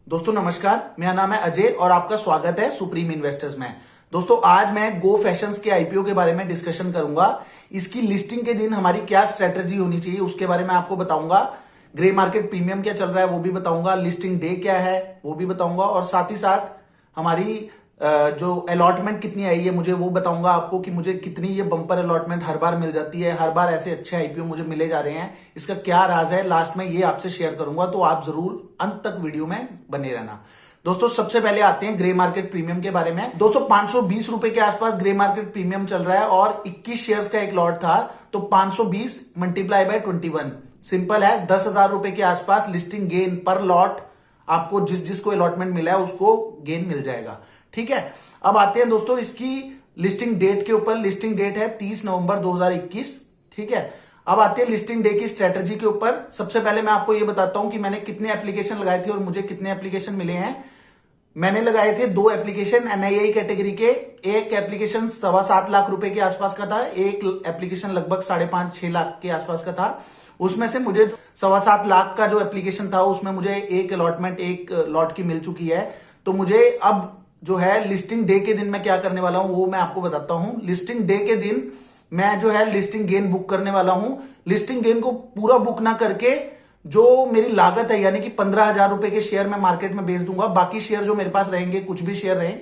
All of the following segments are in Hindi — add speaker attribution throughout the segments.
Speaker 1: दोस्तों नमस्कार, मेरा नाम है अजय और आपका स्वागत है सुप्रीम इन्वेस्टर्स में। दोस्तों आज मैं गो फैशंस के आईपीओ के बारे में डिस्कशन करूंगा। इसकी लिस्टिंग के दिन हमारी क्या स्ट्रेटेजी होनी चाहिए उसके बारे में आपको बताऊंगा। ग्रे मार्केट प्रीमियम क्या चल रहा है वो भी बताऊंगा, लिस्टिंग डे क्या है वो भी बताऊंगा और साथ ही साथ हमारी जो अलॉटमेंट कितनी आई है मुझे वो बताऊंगा आपको कि मुझे कितनी ये बम्पर अलॉटमेंट हर बार मिल जाती है। हर बार ऐसे अच्छे आईपीओ मुझे मिले जा रहे हैं, इसका क्या राज है लास्ट में ये आपसे शेयर करूंगा, तो आप जरूर अंत तक वीडियो में बने रहना। दोस्तों सबसे पहले आते हैं ग्रे मार्केट प्रीमियम के बारे में। दोस्तों 520 रुपए के आसपास ग्रे मार्केट प्रीमियम चल रहा है और 21 शेयर्स का एक लॉट था, तो 520 मल्टीप्लाई बाय 21 सिंपल है 10,000 रुपए के आसपास लिस्टिंग गेन पर लॉट आपको जिसको अलॉटमेंट मिला है उसको गेन मिल जाएगा। ठीक है, अब आते हैं दोस्तों इसकी लिस्टिंग डेट के ऊपर। लिस्टिंग डेट है 30 नवंबर 2021। ठीक है, अब आते हैं लिस्टिंग डे की स्ट्रेटजी के ऊपर। सबसे पहले मैं आपको यह बताता हूं कि मैंने कितने एप्लीकेशन लगाए थे और मुझे कितने एप्लीकेशन मिले हैं। मैंने लगाए थे 2 एप्लीकेशन एनआईआई कैटेगरी के। एक एप्लीकेशन 7.25 लाख रुपए के आसपास का था, एक एप्लीकेशन लगभग 5.5-6 लाख के आसपास का था। उसमें से मुझे 7.25 लाख का जो एप्लीकेशन था उसमें मुझे एक अलॉटमेंट एक लॉट की मिल चुकी है। तो मुझे अब जो है लिस्टिंग डे के दिन मैं क्या करने वाला हूं वो मैं आपको बताता हूं। लिस्टिंग डे के दिन मैं जो है लिस्टिंग गेन बुक करने वाला हूं। लिस्टिंग गेन को पूरा बुक ना करके जो मेरी लागत है यानी कि 15,000 रुपए के शेयर मैं मार्केट में बेच दूंगा। बाकी शेयर जो मेरे पास रहेंगे, कुछ भी शेयर रहे,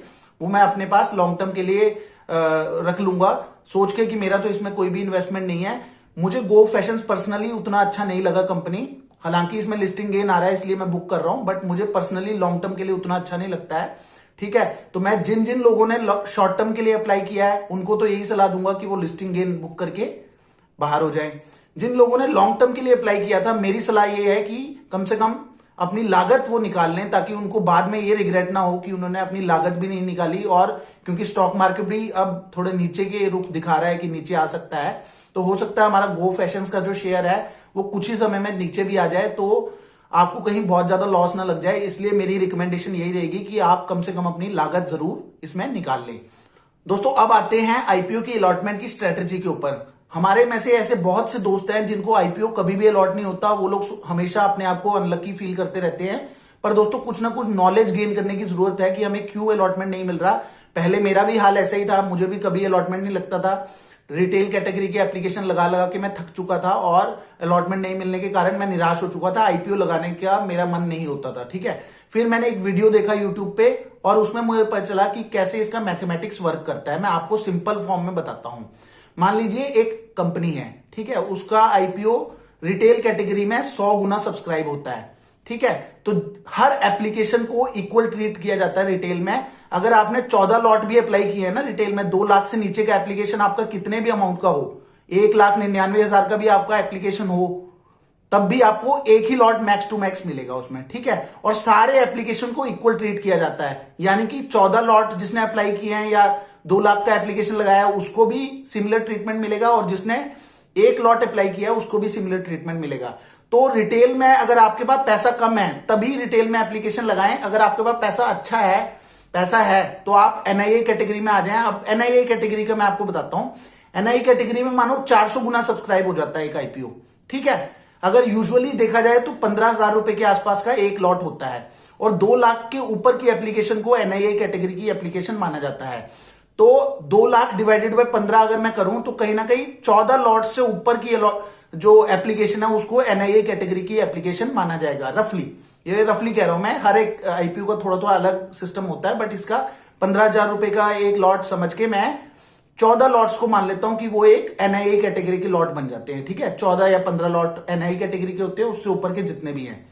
Speaker 1: वो मैं अपने पास लॉन्ग टर्म के लिए रख लूंगा, सोच के कि मेरा तो इसमें कोई भी इन्वेस्टमेंट नहीं है। मुझे गो फैशन पर्सनली उतना अच्छा नहीं लगा कंपनी, हालांकि इसमें लिस्टिंग गेन आ रहा है इसलिए मैं बुक कर रहा हूं, बट मुझे पर्सनली लॉन्ग टर्म के लिए उतना अच्छा नहीं लगता है। ठीक है, तो मैं जिन जिन लोगों ने शॉर्ट टर्म के लिए अप्लाई किया है उनको तो यही सलाह दूंगा कि वो लिस्टिंग गेन बुक करके बाहर हो जाएं। जिन लोगों ने लॉन्ग टर्म के लिए अप्लाई किया था, मेरी सलाह ये है कि कम से कम अपनी लागत वो निकाल लें ताकि उनको बाद में ये रिग्रेट ना हो कि उन्होंने अपनी लागत भी नहीं निकाली। और क्योंकि स्टॉक मार्केट भी अब थोड़े नीचे के रुख दिखा रहा है कि नीचे आ सकता है, तो हो सकता है हमारा गो फैशंस का जो शेयर है वो कुछ ही समय में नीचे भी आ जाए, तो आपको कहीं बहुत ज्यादा लॉस ना लग जाए। इसलिए मेरी रिकमेंडेशन यही रहेगी कि आप कम से कम अपनी लागत जरूर इसमें निकाल लें। दोस्तों अब आते हैं आईपीओ की अलॉटमेंट की स्ट्रेटजी के ऊपर। हमारे में से ऐसे बहुत से दोस्त हैं जिनको आईपीओ कभी भी अलॉट नहीं होता, वो लोग हमेशा अपने आप को अनलकी फील करते रहते हैं। पर दोस्तों कुछ ना कुछ नॉलेज गेन करने की जरूरत है कि हमें क्यों अलॉटमेंट नहीं मिल रहा। पहले मेरा भी हाल ऐसा ही था, मुझे भी कभी अलॉटमेंट नहीं लगता था। रिटेल कैटेगरी के एप्लीकेशन लगा लगा के मैं थक चुका था और अलॉटमेंट नहीं मिलने के कारण मैं निराश हो चुका था। आईपीओ लगाने का मेरा मन नहीं होता था। ठीक है, फिर मैंने एक वीडियो देखा यूट्यूब पे और उसमें मुझे पता चला कि कैसे इसका मैथमेटिक्स वर्क करता है। मैं आपको सिंपल फॉर्म में बताता हूं। मान लीजिए एक कंपनी है, ठीक है, उसका आईपीओ रिटेल कैटेगरी में 100 गुना सब्सक्राइब होता है। ठीक है, तो हर एप्लीकेशन को इक्वल ट्रीट किया जाता है रिटेल में। अगर आपने 14 लॉट भी अप्लाई किए हैं ना रिटेल में, 2 लाख से नीचे का एप्लीकेशन आपका कितने भी अमाउंट का हो, 1,99,000 का भी आपका एप्लीकेशन हो, तब भी आपको एक ही लॉट मैक्स टू मैक्स मिलेगा उसमें। ठीक है, और सारे एप्लीकेशन को इक्वल ट्रीट किया जाता है, यानी कि 14 लॉट जिसने अप्लाई किए हैं या 2 लाख का एप्लीकेशन लगाया उसको भी सिमिलर ट्रीटमेंट मिलेगा और जिसने 1 लॉट अप्लाई किया उसको भी सिमिलर ट्रीटमेंट मिलेगा। तो रिटेल में अगर आपके पास पैसा कम है तभी रिटेल में एप्लीकेशन लगाएं। अगर आपके पास पैसा अच्छा है, पैसा है, तो आप एनआईआई कैटेगरी में आ जाएं। अब एनआईआई कैटेगरी का मैं आपको बताता हूं। एनआईआई कैटेगरी में मानो 400 गुना सब्सक्राइब हो जाता है एक आईपीओ। ठीक है, अगर यूजुअली देखा जाए तो 15,000 रुपए के आसपास का एक लॉट होता है और 2 लाख के ऊपर की एप्लीकेशन को एनआईआई कैटेगरी की एप्लीकेशन माना जाता है। तो 2 लाख डिवाइडेड बाय 15 अगर मैं करूं तो कहीं ना कहीं 14 लॉट से ऊपर की जो एप्लीकेशन है उसको एनआईआई कैटेगरी की एप्लीकेशन माना जाएगा। रफली, ये रफली कह रहा हूं मैं, हर एक आईपीओ का थोड़ा थोड़ा अलग सिस्टम होता है, बट इसका 15,000 रुपए का एक लॉट समझ के मैं 14 लॉट्स को मान लेता हूं कि वो एक एनआईआई कैटेगरी के लॉट बन जाते हैं। ठीक है, 14 या 15 लॉट एनआईआई कैटेगरी के होते हैं, उससे ऊपर के जितने भी हैं।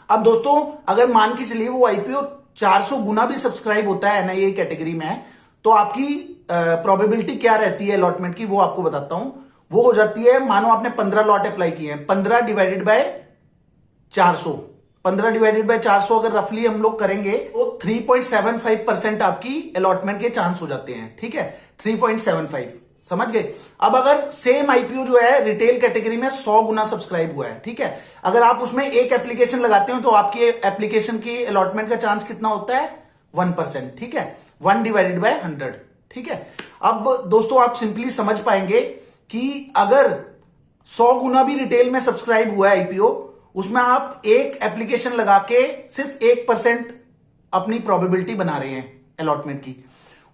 Speaker 1: अब दोस्तों अगर मान के चलिए वो आईपीओ 400 गुना भी सब्सक्राइब होता है एनआईआई कैटेगरी में, तो आपकी प्रोबेबिलिटी क्या रहती है अलॉटमेंट की वो आपको बताता हूं। वो हो जाती है, मानो आपने 15 लॉट अप्लाई किए हैं, 15 डिवाइडेड बाय 400, 15 डिवाइडेड बाय 400 अगर रफली हम लोग करेंगे तो 3.75% आपकी अलॉटमेंट के चांस हो जाते हैं। ठीक है, 3.75, समझ गए। अब अगर सेम आईपीओ जो है रिटेल कैटेगरी में 100 गुना सब्सक्राइब हुआ है, ठीक है, अगर आप उसमें एक एप्लीकेशन लगाते हो तो आपकी एप्लीकेशन की अलॉटमेंट का चांस कितना होता है? 1%। ठीक है, 1 डिवाइडेड बाय 100। ठीक है, अब दोस्तों आप सिंपली समझ पाएंगे कि अगर 100 गुना भी रिटेल में सब्सक्राइब हुआ है आईपीओ, उसमें आप एक एप्लीकेशन लगा के सिर्फ 1% अपनी प्रोबेबिलिटी बना रहे हैं अलॉटमेंट की।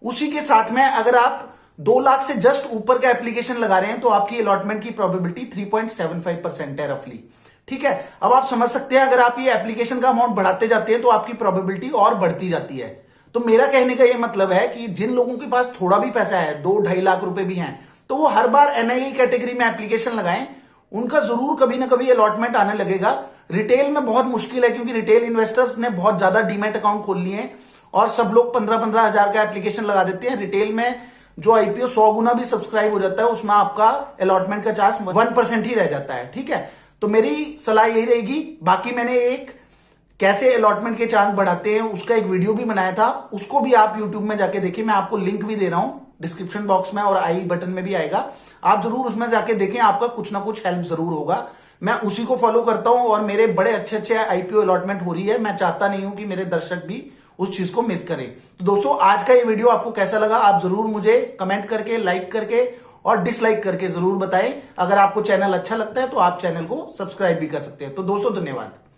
Speaker 1: उसी के साथ में अगर आप 2 लाख से जस्ट ऊपर का एप्लीकेशन लगा रहे हैं तो आपकी अलॉटमेंट की प्रोबेबिलिटी 3.75% है रफली। ठीक है, अब आप समझ सकते हैं अगर आप ये एप्लीकेशन का अमाउंट बढ़ाते जाते हैं तो आपकी प्रोबेबिलिटी और बढ़ती जाती है। तो मेरा कहने का ये मतलब है कि जिन लोगों के पास थोड़ा भी पैसा है, 2-2.5 लाख रुपए भी हैं, तो वो हर बार एनआईई कैटेगरी में एप्लीकेशन लगाएं, उनका जरूर कभी ना कभी अलॉटमेंट आने लगेगा। रिटेल में बहुत मुश्किल है क्योंकि रिटेल इन्वेस्टर्स ने बहुत ज्यादा डीमैट अकाउंट खोल लिए हैं और सब लोग 15-15 हजार का एप्लीकेशन लगा देते हैं। रिटेल में जो आईपीओ 100 गुना भी सब्सक्राइब हो जाता है उसमें आपका अलॉटमेंट का चांस 1% ही रह जाता है। ठीक है, तो मेरी सलाह यही रहेगी। बाकी मैंने एक कैसे अलॉटमेंट के चांस बढ़ाते हैं उसका एक वीडियो भी बनाया था, उसको भी आप यूट्यूब में जाके देखिए। मैं आपको लिंक भी दे रहा हूं डिस्क्रिप्शन बॉक्स में और आई बटन में भी आएगा, आप जरूर उसमें जाके देखें, आपका कुछ ना कुछ हेल्प जरूर होगा। मैं उसी को फॉलो करता हूं और मेरे बड़े अच्छे अच्छे आईपीओ अलॉटमेंट हो रही है। मैं चाहता नहीं हूं कि मेरे दर्शक भी उस चीज को मिस करें। तो दोस्तों, आज का ये वीडियो आपको कैसा लगा आप जरूर मुझे कमेंट करके, लाइक करके और डिसलाइक करके जरूर बताएं। अगर आपको चैनल अच्छा लगता है तो आप चैनल को सब्सक्राइब भी कर सकते हैं। तो दोस्तों, धन्यवाद।